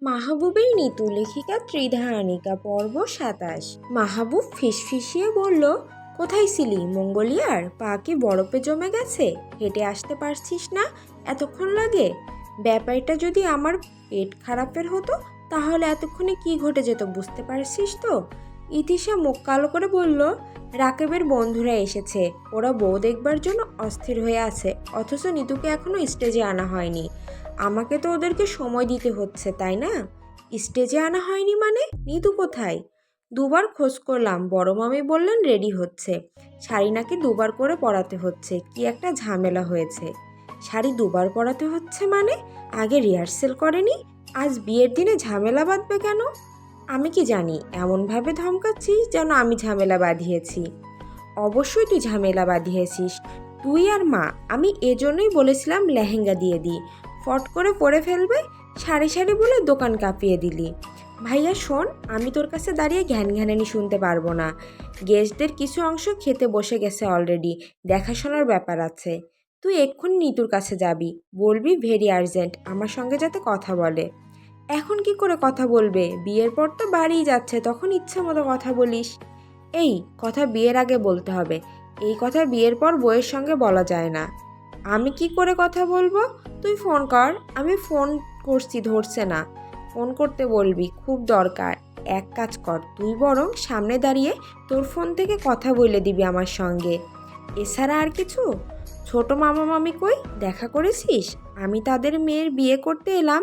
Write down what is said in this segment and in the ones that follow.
মাহবুবের নিতু লেখিকা ত্রিধারানিকা পর্ব ২৭। মাহবুব ফিসফিসিয়ে বলল, কোথায় ছিলি? মঙ্গোলিয়ার? পা কি বরফে জমে গেছে? হেঁটে আসতে পারছিস না? এতক্ষণ লাগে? ব্যাপারটা যদি আমার পেট খারাপের হতো তাহলে এতক্ষণে কি ঘটে যেত বুঝতে পারছিস তো? ইতিশা মুখ কালো করে বলল, রাকিবের বন্ধুরা এসেছে, ওরা বউ দেখবার জন্য অস্থির হয়ে আছে, অথচ নিতুকে এখনো স্টেজে আনা হয়নি। আমাকে তো ওদেরকে সময় দিতে হচ্ছে, তাই না? স্টেজে আনা হয়নি মানে? নিতু কোথায়? দুবার খোঁজ করলাম, বড় মামি বললেন রেডি হচ্ছে। শাড়ি নাকি দুবার করে পরাতে হচ্ছে, কি একটা ঝামেলা হয়েছে। শাড়ি দুবার পরাতে হচ্ছে মানে? আগে রিহার্সেল করেনি? আজ বিয়ের দিনে ঝামেলা বাঁধবে কেন? আমি কি জানি, এমনভাবে ধমকাচ্ছিস যেন আমি ঝামেলা বাঁধিয়েছি। অবশ্যই তুই ঝামেলা বাঁধিয়েছিস, তুই আর মা। আমি এজন্যই বলেছিলাম লেহেঙ্গা দিয়ে দিই, ফট করে পরে ফেলবে। সারি সারি বলে দোকান কাঁপিয়ে দিলি। ভাইয়া শোন, আমি তোর কাছে দাঁড়িয়ে ঘ্যান ঘ্যানানি শুনতে পারবো না। গেস্টদের কিছু অংশ খেতে বসে গেছে অলরেডি, দেখাশোনার ব্যাপার আছে। তুই এক্ষুনি নিতুর কাছে যাবি, বলবি ভেরি আর্জেন্ট, আমার সঙ্গে যাতে কথা বলে। এখন কি করে কথা বলবে? বিয়ের পর তো বাড়িই যাচ্ছে, তখন ইচ্ছে মতো কথা বলিস। এই কথা বিয়ের আগে বলতে হবে, এই কথা বিয়ের পর বউয়ের সঙ্গে বলা যায় না। আমি কি করে কথা বলবো? তুই ফোন কর। আমি ফোন করছি, ধরছে না। ফোন করতে বলবি, খুব দরকার। এক কাজ কর, তুই বরং সামনে দাঁড়িয়ে তোর ফোন থেকে কথা বলে দিবি আমার সঙ্গে। এছাড়া আর কিছু? ছোট মামা মামি কই, দেখা করেছিস? আমি তাদের মেয়ের বিয়ে করতে এলাম,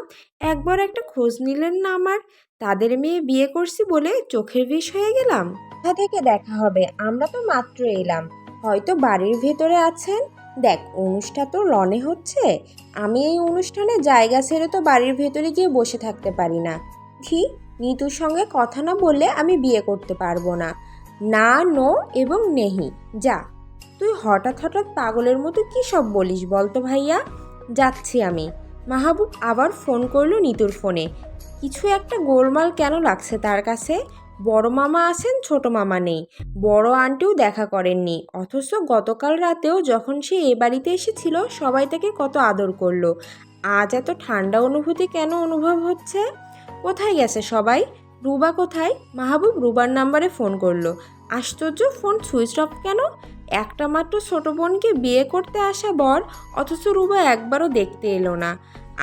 একবার একটা খোঁজ নিলেন না আমার। তাদের মেয়ে বিয়ে করছি বলে চোখের বিষ হয়ে গেলাম। কোথা থেকে দেখা হবে? আমরা তো মাত্র এলাম, হয়তো বাড়ির ভেতরে আছেন। দেখ, অনুষ্ঠান তো লনে হচ্ছে, আমি এই অনুষ্ঠানে জায়গা ছেড়ে তো বাড়ির ভেতরে গিয়ে বসে থাকতে পারি না। ঠিক, নিতুর সঙ্গে কথা না বললে আমি বিয়ে করতে পারবো না। না, নো এবং নেহি। যা। তুই হঠাৎ হঠাৎ পাগলের মতো কী সব বলিস বলতো ভাইয়া? যাচ্ছি আমি। মাহবুব আবার ফোন করলো নিতুর ফোনে। কিছু একটা গোলমাল কেন লাগছে তার কাছে? বড় মামা আছেন, ছোট মামা নেই, বড় আন্টিও দেখা করেননি, অথচ গতকাল রাতেও যখন সে এ বাড়িতে এসেছিল সবাই তাকে কত আদর করলো। আজ এত ঠান্ডা অনুভূতি কেন অনুভব হচ্ছে? কোথায় গেছে সবাই? রুবা কোথায়? মাহবুব রুবার নাম্বারে ফোন করলো। আশ্চর্য, ফোন সুইচ অফ কেন? একটা মাত্র ছোট বোনকে বিয়ে করতে আসা বর, অথচ রুবা একবারও দেখতে এলো না।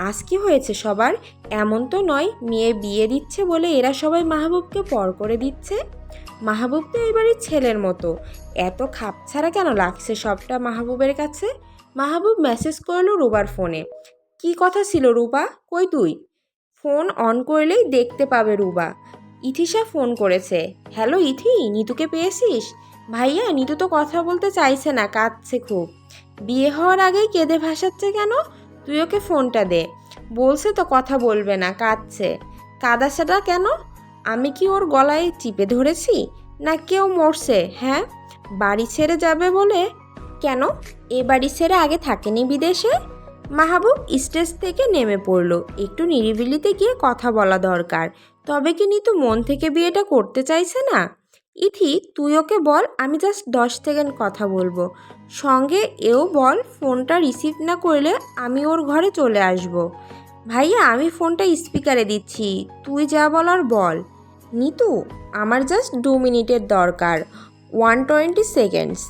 আজ কি হয়েছে সবার? এমন তো নয় মেয়ে বিয়ে দিচ্ছে বলে এরা সবাই মাহবুবকে পর করে দিচ্ছে। মাহবুব তো এবারই ছেলের মতো, এত খাপছাড়া কেন লাগছে সবটা মাহবুবের কাছে? মাহবুব মেসেজ করলো রুবার ফোনে। কি কথা ছিল রুবা? কই তুই? ফোন অন করলেই দেখতে পাবে রুবা। ইথিশা ফোন করেছে। হ্যালো ইথি, নিতুকে পেয়েছিস? ভাইয়া, নিতু তো কথা বলতে চাইছে না, কাঁদছে খুব। বিয়ে হওয়ার আগেই কেঁদে ভাসাচ্ছে কেন? তুই ওকে ফোনটা দে। বলছে তো কথা বলবে না, কাঁদছে। কাঁদাছেটা কেন? আমি কি ওর গলায় চিপে ধরেছি? না কেউ মরছে? হ্যাঁ, বাড়ি ছেড়ে যাবে বলে? কেন? এ বাড়ি ছেড়ে আগে থাকেনি বিদেশে? মাহবুব স্টেজ থেকে নেমে পড়ল। একটু নিরিবিলিতে গিয়ে কথা বলা দরকার। তবে কি নিতু মন থেকে বিয়েটা করতে চাইছে না? ইথি, তুই ওকে বল আমি জাস্ট 10 সেকেন্ড কথা বলবো। সঙ্গে এও বল ফোনটা রিসিভ না করলে আমি ওর ঘরে চলে আসব। ভাইয়া, আমি ফোনটা স্পিকারে দিচ্ছি, তুই যা বলার বল। নিতু, আমার জাস্ট 2 মিনিটের দরকার, 120 সেকেন্ডস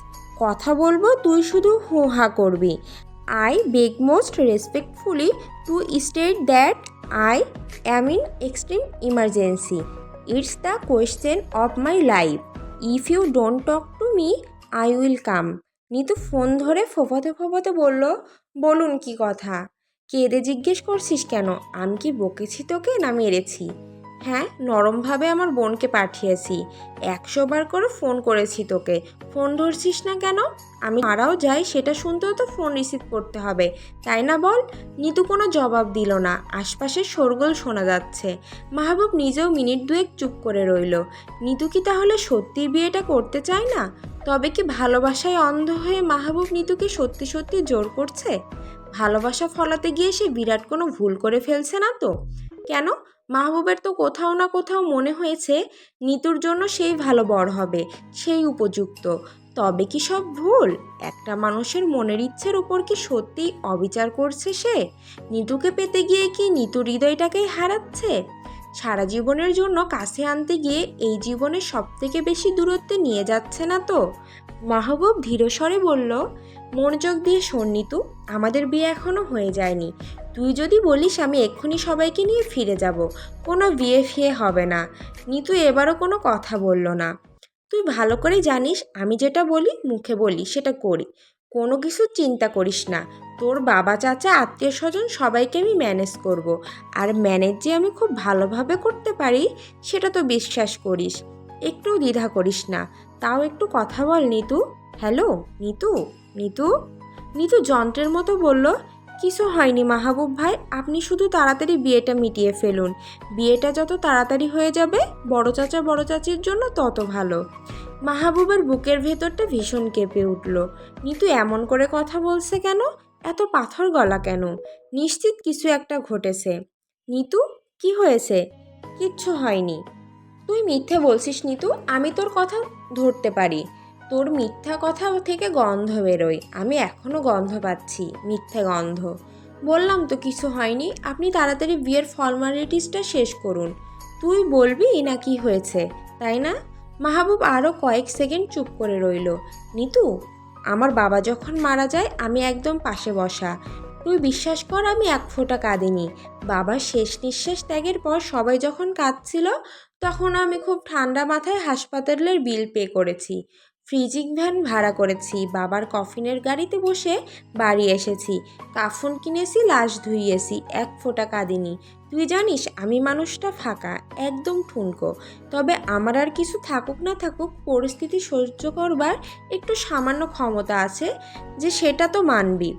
কথা বলবো, তুই শুধু হু হা করবি। I beg most respectfully to state that I am in extreme emergency. It's the question of my life. If you don't talk to me, I will come. Nitu phone ধরে ফোঁপাতে ফোঁপাতে বলল, বলুন কি কথা? কেঁদে জিজ্ঞেস করছিস কেন? আমি কি বকেছি তোকে না মেরেছি? হ্যাঁ, নরমভাবে আমার বোনকে পাঠিয়েছি, 100 বার করে ফোন করেছি তোকে, ফোন ধরছিস না কেন? আমি মারাও যাই সেটা শুনতেও তো ফোন রিসিভ করতে হবে, তাই না বল? নিতু কোনো জবাব দিল না। আশপাশে শোরগোল শোনা যাচ্ছে। মাহবুব নিজেও মিনিট দুয়েক চুপ করে রইল। নিতু কি তাহলে সত্যি বিয়েটা করতে চায় না? তবে কি ভালোবাসায় অন্ধ হয়ে মাহবুব নিতুকে সত্যি সত্যি জোর করছে? ভালোবাসা ফলাতে গিয়ে সে বিরাট কোনো ভুল করে ফেলছে না তো? কেন? মাহবুবের তো কোথাও না কোথাও মনে হয়েছে নিতুর জন্য সেই ভালো বর হবে, সেই উপযুক্ত। তবে কি সব ভুল? একটা মানুষের মনের ইচ্ছের উপর কি সত্যি অবিচার করছে সে? নিতুকে পেতে গিয়ে কি নিতুর হৃদয়টাকেই হারাচ্ছে? সারা জীবনের জন্য কাছে আনতে গিয়ে এই জীবনের সবথেকে বেশি দূরত্বে নিয়ে যাচ্ছে না তো? মাহবুব ধীরস্বরে বলল, মনোযোগ দিয়ে শোন নিতু, আমাদের বিয়ে এখনো হয়ে যায়নি। তুই যদি বলিস আমি এক্ষুনি সবাইকে নিয়ে ফিরে যাব, কোনো বিয়ে ফিয়ে হবে না। নিতু এবারও কোনো কথা বলল না। তুই ভালো করে জানিস আমি যেটা বলি মুখে বলি সেটা করি, কোনো কিছু চিন্তা করিস না। তোর বাবা চাচা আত্মীয় স্বজন সবাইকে আমি ম্যানেজ করব। আর ম্যানেজ যে আমি খুব ভালোভাবে করতে পারি সেটা তো বিশ্বাস করিস। একটু দ্বিধা করিস না। তাও একটু কথা বল নিতু। হ্যালো নিতু। নিতু নিতু যন্ত্রের মতো বলল, কিছু হয়নি মাহবুব ভাই, আপনি শুধু তাড়াতাড়ি বিয়েটা মিটিয়ে ফেলুন। বিয়েটা যত তাড়াতাড়ি হয়ে যাবে বড় চাচা বড় চাচির জন্য তত ভালো। মাহবুবের বুকের ভেতরটা ভীষণ কেঁপে উঠল। নিতু এমন করে কথা বলছে কেন? এত পাথর গলা কেন? নিশ্চিত কিছু একটা ঘটেছে। নিতু, কি হয়েছে? কিচ্ছু হয়নি। তুই মিথ্যে বলছিস নিতু, আমি তোর কথা ধরতে পারি। তোর মিথ্যা কথা থেকে গন্ধ বেরোয়, আমি এখনো গন্ধ পাচ্ছি, মিথ্যে গন্ধ। বললাম তো কিছু হয়নি, আপনি তাড়াতাড়ি বিয়ের ফর্মালিটিসটা শেষ করুন। তুই বলবি না কি হয়েছে, তাই না? মাহবুব আরও কয়েক সেকেন্ড চুপ করে রইল। নিতু, আমার বাবা যখন মারা যায় আমি একদম পাশে বসা। তুই বিশ্বাস কর আমি এক ফোঁটা কাঁদিনি। বাবার শেষ নিঃশ্বাস ত্যাগের পর সবাই যখন কাঁদছিল তখন আমি খুব ঠান্ডা মাথায় হাসপাতালের বিল পে করেছি, ফ্রিজিং ভ্যান ভাড়া করেছি, বাবার কফিনের গাড়িতে বসে বাড়ি এসেছি, কাফন কিনেছি, লাশ ধুইয়েছি, এক ফোঁটা কাঁদিনি। তুই জানিস আমি মানুষটা ফাঁকা, একদম ঠুনকো। তবে আমার আর কিছু থাকুক না থাকুক পরিস্থিতি সহ্য করবার একটু সামান্য ক্ষমতা আছে, যে সেটা তো মানবি।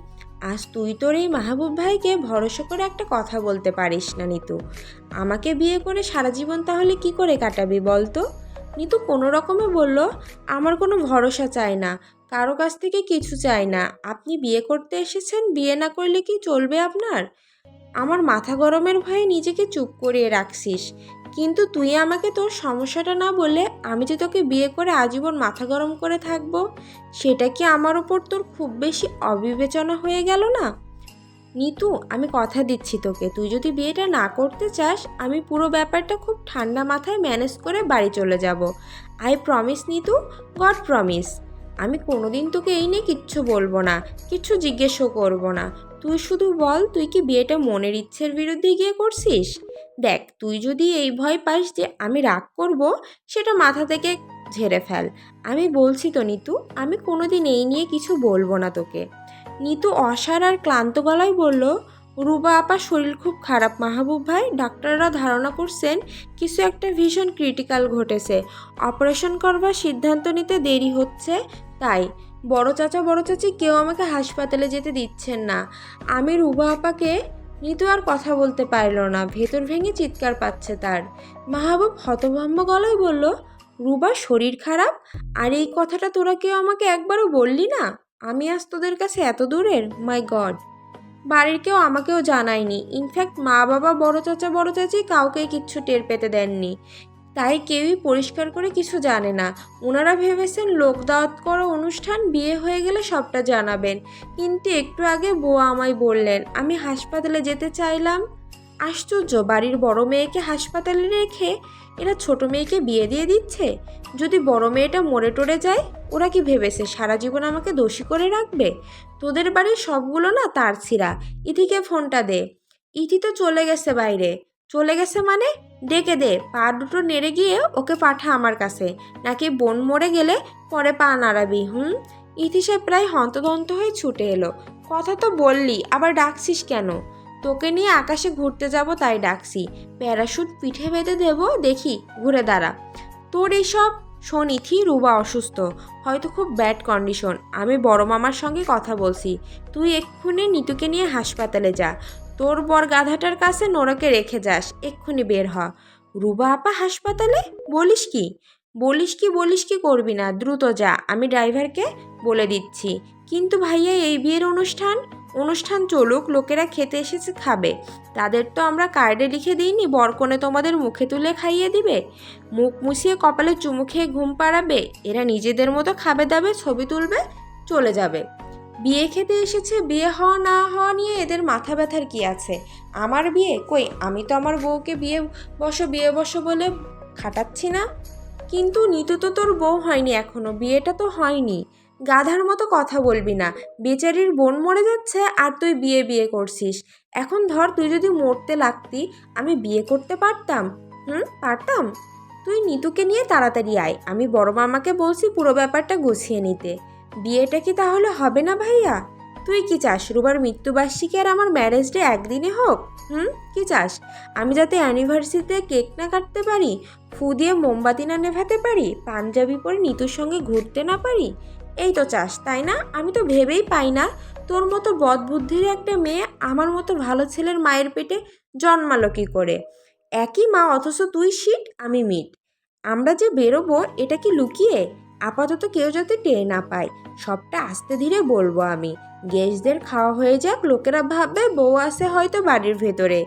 আজ তুই তোর এই মাহবুব ভাইকে ভরসা করে একটা কথা বলতে পারিস না নিতু। আমাকে বিয়ে করে সারা জীবন তাহলে কি করে কাটাবি বল তো? নিতু কোনো রকমে বলল, আমার কোনো ভরসা চাই না, কারো কাছ থেকে কিছু চাই না। আপনি বিয়ে করতে এসেছেন, বিয়ে না করলে কি চলবে আপনার? আমার মাথা গরমের ভয়ে নিজেকে চুপ করিয়ে রাখছিস, কিন্তু তুই আমাকে তোর সমস্যাটা না বললে আমি যে তোকে বিয়ে করে আজীবন মাথা গরম করে থাকবো, সেটা কি আমার ওপর তোর খুব বেশি অবিবেচনা হয়ে গেল না? নিতু, আমি কথা দিচ্ছি তোকে, তুই যদি বিয়েটা না করতে চাস আমি পুরো ব্যাপারটা খুব ঠান্ডা মাথায় ম্যানেজ করে বাড়ি চলে যাব। I promise Nitu, god promise. আমি কোনোদিন তোকে এই নিয়ে কিচ্ছু বলবো না, কিচ্ছু জিজ্ঞেসও করবো না। তুই শুধু বল, তুই কি বিয়েটা মনের ইচ্ছের বিরুদ্ধে গিয়ে করছিস? দেখ, তুই যদি এই ভয় পাস যে আমি রাগ করব, সেটা মাথা থেকে ঝেড়ে ফেল। আমি বলছি তো নিতু, আমি কোনোদিন এই নিয়ে কিছু বলবো না তোকে। নিতু অসাড় আর ক্লান্ত গলায় বলল, রুবা আপার শরীর খুব খারাপ মাহবুব ভাই, ডাক্তাররা ধারণা করছেন কিছু একটা ভীষণ ক্রিটিক্যাল ঘটেছে, অপারেশন করবার সিদ্ধান্ত নিতে দেরি হচ্ছে। তাই বড় চাচা বড় চাচি কেউ আমাকে হাসপাতালে যেতে দিচ্ছেন না। আমি রুবা আপাকে। নিতু আর কথা বলতে পারল না, ভেতর ভেঙে চিৎকার পাচ্ছে তার। মাহবুব হতভম্ব গলায় বলল, রুবার শরীর খারাপ? আর এই কথাটা তোরা কেউ আমাকে একবারও বললি না? আমি আজ তোদের কাছে এত দূরের? মাই গড! বাড়ির কেউ আমাকেও জানায়নি, ইনফ্যাক্ট মা বাবা বড় চাচা বড় চাচি কাউকে কিচ্ছু টের পেতে দেননি। তাই কেউই পরিষ্কার করে কিছু জানে না। ওনারা ভেবেছেন লোক দাওয়াত করা অনুষ্ঠান, বিয়ে হয়ে গেলে সবটা জানাবেন। কিন্তু একটু আগে বউ আমায় বললেন আমি হাসপাতালে যেতে চাইলাম। আশ্চর্য, বাড়ির বড় মেয়েকে হাসপাতালে রেখে এরা ছোট মেয়েকে বিয়ে দিয়ে দিচ্ছে। যদি বড় মেয়েটা মরে টরে যায়, ওরা কি ভেবেছে সারা জীবন আমাকে দোষী করে রাখবে? তোদের বাড়ির সবগুলো না তার ছিঁড়া। ইতিকে ফোনটা দে। ইতি তো চলে গেছে বাইরে। চলে গেছে মানে? ডেকে দে, পা দুটো নেড়ে গিয়ে ওকে পাঠা আমার কাছে, নাকি বোন মরে গেলে পরে পা নাড়াবি? ইতি সে প্রায় হন্তদন্ত হয়ে ছুটে এলো। কথা তো বললি, আবার ডাকছিস কেন? তোকে নিয়ে আকাশে ঘুরতে যাব তাই ডাকছি। প্যারাশুট পিঠে বেঁধে দেবো, দেখি ঘুরে দাঁড়া। তোর এইসব শোন ইথি, রুবা অসুস্থ, হয়তো খুব ব্যাড কন্ডিশন। আমি বড় মামার সঙ্গে কথা বলছি, তুই এক্ষুনি নিতুকে নিয়ে হাসপাতালে যা। তোর বর গাধাটার কাছে নোরাকে রেখে যাস, এক্ষুনি বের হ। রুবা আপা হাসপাতালে? বলিস কি? বলিস কি করবি না, দ্রুত যা, আমি ড্রাইভারকে বলে দিচ্ছি। কিন্তু ভাইয়া এই বিয়ের অনুষ্ঠান চলুক, লোকেরা খেতে এসেছে খাবে, তাদের তো আমরা কার্ডে লিখে দিইনি বরকনে তোমাদের মুখে তুলে খাইয়ে দিবে, মুখ মুছিয়ে কপালে চুমু খেয়ে ঘুম পাড়াবে, এরা নিজেদের মতো খাবে দাবে, ছবি তুলবে, চলে যাবে। বিয়ে খেতে এসেছে, বিয়ে হওয়া না হওয়া নিয়ে এদের মাথা ব্যথার কি আছে? আমার বিয়ে কই, আমি তো আমার বউকে বিয়ে বসো বলে খাটাচ্ছি না। কিন্তু নিতু তো তোর বউ হয়নি এখনো, বিয়েটা তো হয়নি। গাধার মতো কথা বলবি না। বেচারির বোন মরে যাচ্ছে আর তুই বিয়ে বিয়ে করছিস। এখন ধর তুই যদি মরতে লাগতি, আমি বিয়ে করতে পারতাম? পারতাম। তুই নিতুকে নিয়ে তাড়াতাড়ি আয়, আমি বড় মামাকে বলছি পুরো ব্যাপারটা গুছিয়ে নিতে। বিয়েটা কি তাহলে হবে না ভাইয়া? তুই কি চাস রুবার মৃত্যুবার্ষিকী আর আমার ম্যারেজ ডে একদিনে হোক? কি চাস? আমি যাতে অ্যানিভার্সারিতে কেক না কাটতে পারি, ফু দিয়ে মোমবাতি না নেভাতে পারি, পাঞ্জাবি পরে নিতুর সঙ্গে ঘুরতে না পারি? এই তো চাস তাই না? আমি তো ভেবেই পাই না তোর মতো বদবুদ্ধির একটা মেয়ে আমার মতো ভালো ছেলের মায়ের পেটে জন্মালো কি করে। একই মা অথচ তুই শিট আমি মিট। আমরা যে বেরোবো এটা কি লুকিয়ে? আপাতত কেউ যাতে টের না পায়। সবটা আস্তে ধীরে বলবো আমি। গেস্টদের খাওয়া হয়ে যাক, লোকেরা ভাববে বউ আছে হয়তো বাড়ির ভেতরে।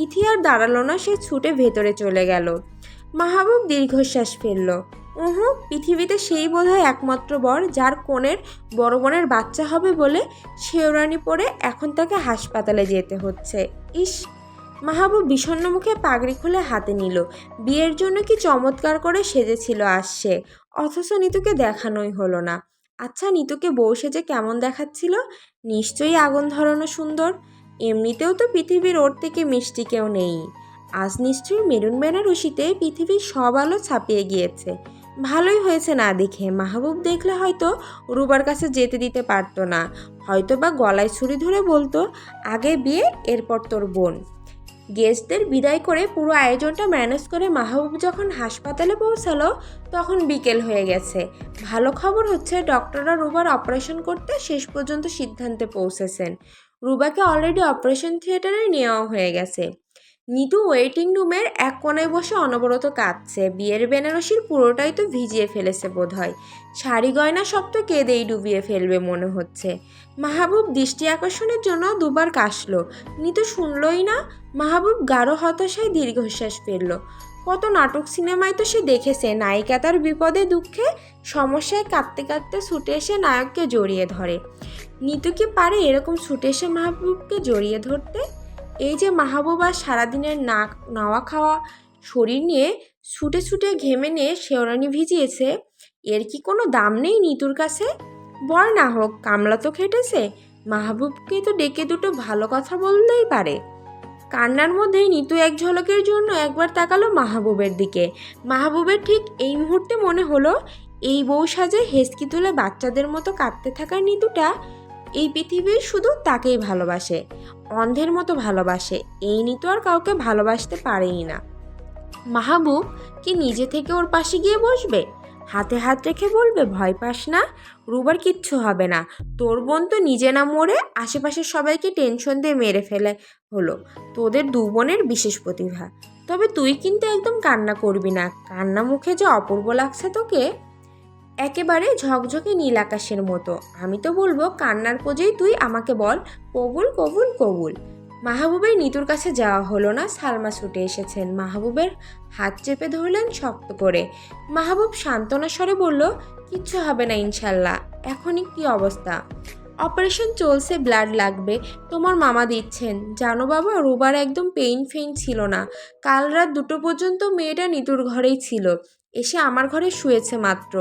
ইথি আর দাঁড়ালো না, সে ছুটে ভেতরে চলে গেল। মাহবুব দীর্ঘশ্বাস ফেলল। পৃথিবীতে সেই বোধহয় একমাত্র বর যার কোণের বড় বোনের বাচ্চা হবে বলে শেওরানি পরে এখন তাকে হাসপাতালে যেতে হচ্ছে। ইস! মাহবুব বিষণ্ণ মুখে পাগড়ি খুলে হাতে নিল। বিয়ের জন্য কি চমৎকার করে সেজেছিল আসছে, অথচ নিতুকে দেখানোই হলো না। আচ্ছা, নিতুকে বউ সেজে কেমন দেখাচ্ছিল? নিশ্চয়ই আগুন ধরানো সুন্দর। এমনিতেও তো পৃথিবীর ওর থেকে মিষ্টি কেউ নেই। আজ নিশ্চয়ই মেরুন বেনারসিতে পৃথিবীর সব আলো ছাপিয়ে গিয়েছে। ভালোই হয়েছে না দেখে। মাহবুব দেখলে হয়তো রুবার কাছে যেতে দিতে পারতো না, হয়তো বা গলায় ছুরি ধরে বলতো, আগে বিয়ে এরপর তোর বোন। গেস্টদের বিদায় করে পুরো আয়োজনটা ম্যানেজ করে মাহবুব যখন হাসপাতালে পৌঁছালো তখন বিকেল হয়ে গেছে। ভালো খবর হচ্ছে ডক্টররা রুবার অপারেশন করতে শেষ পর্যন্ত সিদ্ধান্তে পৌঁছেছেন। রুবাকে অলরেডি অপারেশন থিয়েটারে নেওয়া হয়ে গেছে। নিতু ওয়েটিং রুমের এক কোণায় বসে অনবরত কাঁদছে। বিয়ের বেনারসির পুরোটাই তো ভিজিয়ে ফেলেছে বোধহয়। শাড়ি গয়না সব তো কেঁদেই ডুবিয়ে ফেলবে মনে হচ্ছে। মাহবুব দৃষ্টি আকর্ষণের জন্য দুবার কাশলো, নিতু শুনলই না। মাহবুব গাঢ় হতাশায় দীর্ঘশ্বাস ফেলল। কত নাটক সিনেমায় তো সে দেখেছে, নায়িকা তার বিপদে দুঃখে সমস্যায় কাঁদতে কাঁদতে ছুটে এসে নায়ককে জড়িয়ে ধরে। নিতু কি পারে এরকম ছুটে এসে মাহবুবকে জড়িয়ে ধরতে? এই যে মাহবুব আর সারাদিনের নাওয়া খাওয়া শরীর নিয়ে ছুটে ছুটে ঘেমে নিয়ে শেওরানি ভিজিয়েছে, এর কি কোনো দাম নেই নিতুর কাছে? বর না হোক, কামলা তো খেটেছে, মাহবুবকে তো ডেকে দুটো ভালো কথা বললেই পারে। কান্নার মধ্যেই নিতু এক ঝলকের জন্য একবার তাকালো মাহবুবের দিকে। মাহবুবের ঠিক এই মুহূর্তে মনে হলো এই বউ সাজে হেসকি তুলে বাচ্চাদের মতো কাঁদতে থাকা নিতুটা এই পৃথিবীর শুধু তাকেই ভালোবাসে, অন্ধের মতো ভালোবাসে। এই নিতু আর কাউকে ভালোবাসতে পারেই না। মাহবুব কি নিজে থেকে ওর পাশে গিয়ে বসবে, হাতে হাত রেখে বলবে, ভয় পাস না, রুবার কিচ্ছু হবে না, তোর বোন তো নিজে না মরে আশেপাশের সবাইকে টেনশন দিয়ে মেরে ফেলে হলো, তোদের দু বোনের বিশেষ প্রতিভা। তবে তুই কিন্তু একদম কান্না করবি না, কান্না মুখে যে অপূর্ব লাগছে তোকে, একেবারে ঝকঝকে নীল আকাশের মতো। আমি তো বলবো কান্নার পোজেই তুই আমাকে বল, কবুল কবুল কবুল। মাহবুবের নিতুর কাছে যাওয়া হলো না। সালমা ছুটে এসেছেন, মাহবুবের হাত চেপে ধরলেন শক্ত করে। মাহবুব সান্ত্বনা স্বরে বলল, কিচ্ছু হবে না ইনশাল্লাহ। এখনই কি অবস্থা? অপারেশন চলছে, ব্লাড লাগবে, তোমার মামা দিচ্ছেন। জানো বাবা, রুবার একদম পেইন ছিল না। কাল রাত 2টো পর্যন্ত মেয়েটা নিতুর ঘরেই ছিল, এসে আমার ঘরে শুয়েছে মাত্র।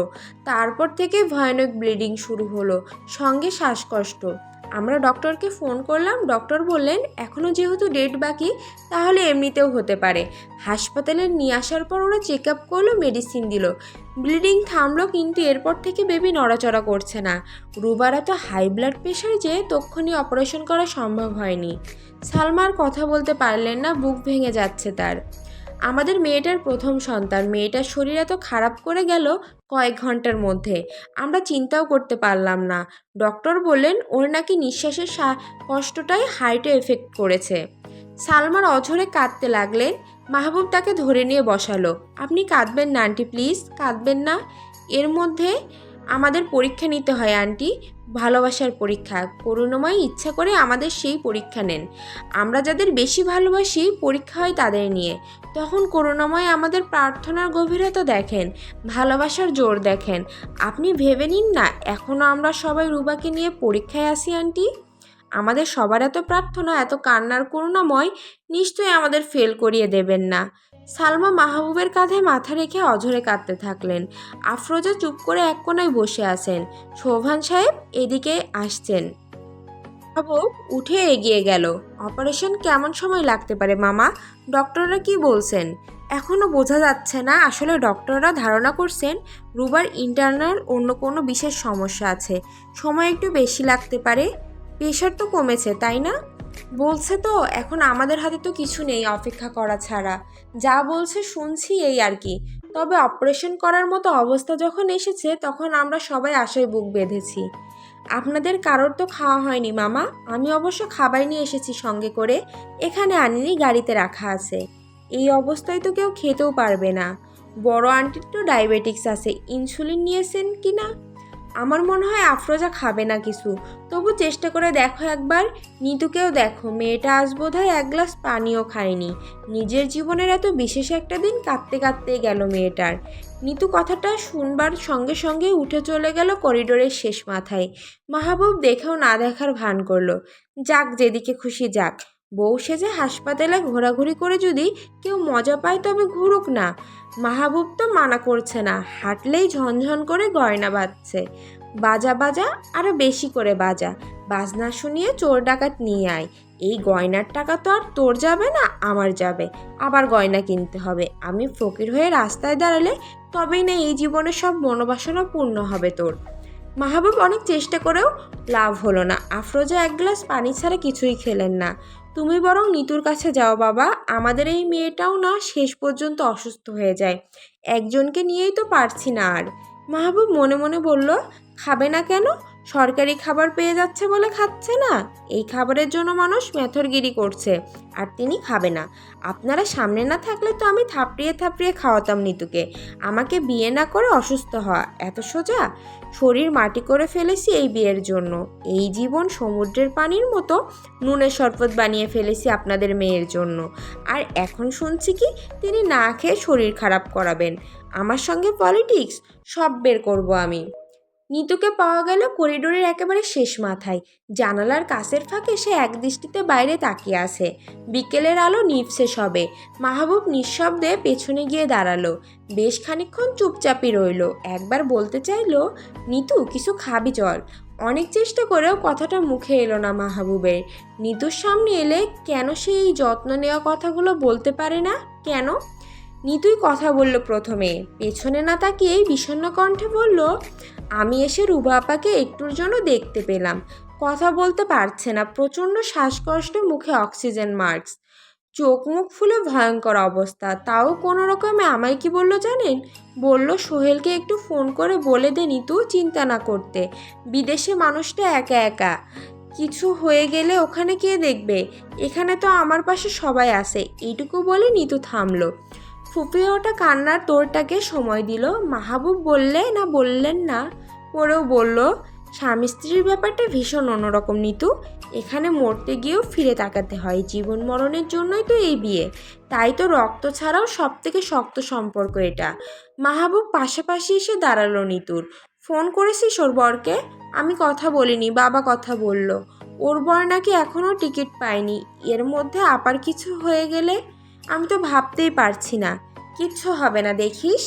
তারপর থেকে ভয়ানক ব্লিডিং শুরু হলো, সঙ্গে শ্বাসকষ্ট। আমরা ডক্টরকে ফোন করলাম, ডক্টর বললেন এখনও যেহেতু ডেট বাকি তাহলে এমনিতেও হতে পারে। হাসপাতালে নিয়ে আসার পর ওরা চেক আপ করলো, মেডিসিন দিল, ব্লিডিং থামলো, কিন্তু এরপর থেকে বেবি নড়াচড়া করছে না। রুবার এত হাই ব্লাড প্রেশার যে তক্ষুনি অপারেশন করা সম্ভব হয়নি। সালমার কথা বলতে পারলেন না, বুক ভেঙে যাচ্ছে তার। আমাদের মেয়েটার প্রথম সন্তান, মেয়েটার শরীর এত খারাপ করে গেল কয়েক ঘন্টার মধ্যে, আমরা চিন্তাও করতে পারলাম না। ডক্টর বললেন ওর নাকি নিঃশ্বাসের কষ্টটাই হার্টে এফেক্ট করেছে। সালমার অঝরে কাঁদতে লাগলেন। মাহবুব তাকে ধরে নিয়ে বসালো। আপনি কাঁদবেন না আন্টি, প্লিজ কাঁদবেন না। এর মধ্যে আমাদের পরীক্ষা নিতে হয় আন্টি, ভালোবাসার পরীক্ষা। করুণাময় ইচ্ছা করে আমাদের সেই পরীক্ষা নেন। আমরা যাদের বেশি ভালোবাসি পরীক্ষা হয় তাদের নিয়ে। তখন করুণাময় আমাদের প্রার্থনার গভীরতা দেখেন, ভালোবাসার জোর দেখেন। আপনি ভেবে নিন না, এখনও আমরা সবাই রুবাকে নিয়ে পরীক্ষায় আছি আন্টি। আমাদের সবার এত প্রার্থনা, এত কান্নার করুণাময়, নিশ্চয়ই আমাদের ফেল করিয়ে দেবেন না। সালমা মাহবুবের কাঁধে মাথা রেখে অঝরে কাঁদতে থাকলেন। আফরোজা চুপ করে এক কোনায় বসে আছেন। সোভান সাহেব এদিকে আসছেন। মাহবুব উঠে এগিয়ে গেল। অপারেশন কেমন সময় লাগতে পারে মামা? ডক্টররা কি বলছেন? এখনও বোঝা যাচ্ছে না। আসলে ডক্টররা ধারণা করছেন রুবার ইন্টারনাল অন্য কোনো বিশেষ সমস্যা আছে, সময় একটু বেশি লাগতে পারে। প্রেশার তো কমেছে তাই না? বলছে তো। এখন আমাদের হাতে তো কিছু নেই অপেক্ষা করা ছাড়া। যা বলছে শুনছি এই আর কি। তবে অপারেশন করার মতো অবস্থা যখন এসেছে তখন আমরা সবাই আশায় বুক বেঁধেছি। আপনাদের কারোর তো খাওয়া হয়নি মামা। আমি অবশ্য খাবার নিয়ে এসেছি সঙ্গে করে। এখানে আনিনি, গাড়িতে রাখা আছে। এই অবস্থায় তো কেউ খেতেও পারবে না। বড় আন্টির তো ডায়াবেটিক্স আছে, ইনসুলিন নিয়েছেন কি না? আমার মনে হয় আফরোজা খাবে না কিছু। তবু চেষ্টা করে দেখো একবার। নিতুকেও দেখো, মেয়েটা আজ বোধহয় এক গ্লাস পানিও খায়নি। নিজের জীবনের এত বিশেষ একটা দিন কাঁদতে কাঁদতে গেল মেয়েটার। নিতু কথাটা শুনবার সঙ্গে সঙ্গে উঠে চলে গেল করিডোরের শেষ মাথায়। মাহবুব দেখেও না দেখার ভান করলো। যাক, যেদিকে খুশি যাক। বউ সেজে হাসপাতালে ঘোরাঘুরি করে যদি কেউ মজা পায় তবে ঘুরুক না। মাহবুব তো মানা করছে না, হাঁটলেই ঝনঝন করে গয়না বাজছে। বাজা বাজা, আরো বেশি করে বাজা। বাজনা শুনিয়ে চোর ডাকাত নিয়ে আয়। এই গয়নার টাকা তো আর তোর যাবে না, আমার যাবে। আবার গয়না কিনতে হবে। আমি ফকির হয়ে রাস্তায় দাঁড়ালে তবেই না এই জীবনে সব মনোবাসনা পূর্ণ হবে তোর। মাহবুব অনেক চেষ্টা করেও লাভ হলো না। আফরোজা এক গ্লাস পানি ছাড়া কিছুই খেলেন না। তুমি বরং নিতুর কাছে যাও বাবা। আমাদের এই মেয়েটাও না শেষ পর্যন্ত অসুস্থ হয়ে যায়। একজনকে নিয়েই তো পারছি না আর। মাহবুব মনে মনে বলল, খাবে না কেন? সরকারি খাবার পেয়ে যাচ্ছে বলে খাচ্ছে না? এই খাবারের জন্য মানুষ মেথরগিরি করছে, আর তিনি খাবে না। আপনারা সামনে না থাকলে তো আমি থাপড়িয়ে থাপড়িয়ে খাওয়াতাম নিতুকে। আমাকে বিয়ে না করে অসুস্থ হওয়া এত সোজা? শরীর মাটি করে ফেলেছি এই বিয়ের জন্য। এই জীবন সমুদ্রের পানির মতো নুনের শরবত বানিয়ে ফেলেছি আপনাদের মেয়ের জন্য। আর এখন শুনছি কি তিনি না খেয়ে শরীর খারাপ করাবেন। আমার সঙ্গে পলিটিক্স সব বের করব আমি। নিতুকে পাওয়া গেল করিডোরের একেবারে শেষ মাথায়। জানালার কাছের ফাঁকে সে একদৃষ্টিতে বাইরে তাকিয়ে আছে। বিকেলের আলো নিভছে সবে। মাহবুব নিঃশব্দে পেছনে গিয়ে দাঁড়ালো। বেশ খানিকক্ষণ চুপচাপই রইল। একবার বলতে চাইলো, নিতু কিছু খাবি চল। অনেক চেষ্টা করেও কথাটা মুখে এলো না মাহবুবের। নিতুর সামনে এলে কেন সে এই যত্ন নেওয়া কথাগুলো বলতে পারে না? কেন? নিতুই কথা বলল প্রথমে। পেছনে না তাকিয়েই বিষণ্ণ কণ্ঠে বলল, আমি এসে রুবা আপাকে একটুর জন্য দেখতে পেলাম। কথা বলতে পারছে না, প্রচণ্ড শ্বাসকষ্ট, মুখে অক্সিজেন মাস্ক, চোখ মুখ ফুলে ভয়ঙ্কর অবস্থা। তাও কোনো রকমে আমায় কি বললো জানেন? বলল সোহেলকে একটু ফোন করে বলে দে নিতু চিন্তা না করতে। বিদেশে মানুষটা একা একা, কিছু হয়ে গেলে ওখানে কে দেখবে? এখানে তো আমার পাশে সবাই আছে। এইটুকু বলে নিতু থামলো। ফুপিয়ে ওঠা কান্নার তোরটাকে সময় দিল। মাহবুব বললেন না, পরেও বলল, স্বামী স্ত্রীর ব্যাপারটা ভীষণ অন্যরকম নিতু। এখানে মরতে গিয়েও ফিরে তাকাতে হয়। জীবন মরণের জন্যই তো এই বিয়ে। তাই তো রক্ত ছাড়াও সব থেকে শক্ত সম্পর্ক এটা। মাহবুব পাশাপাশি এসে দাঁড়ালো নিতুর। ফোন করেছিস ওর বরকে? আমি কথা বলিনি, বাবা কথা বলল। ওর বর নাকি এখনও টিকিট পায়নি। এর মধ্যে আপার কিছু হয়ে গেলে আমি তো ভাবতেই পারছি না। কিচ্ছু হবে না দেখিস।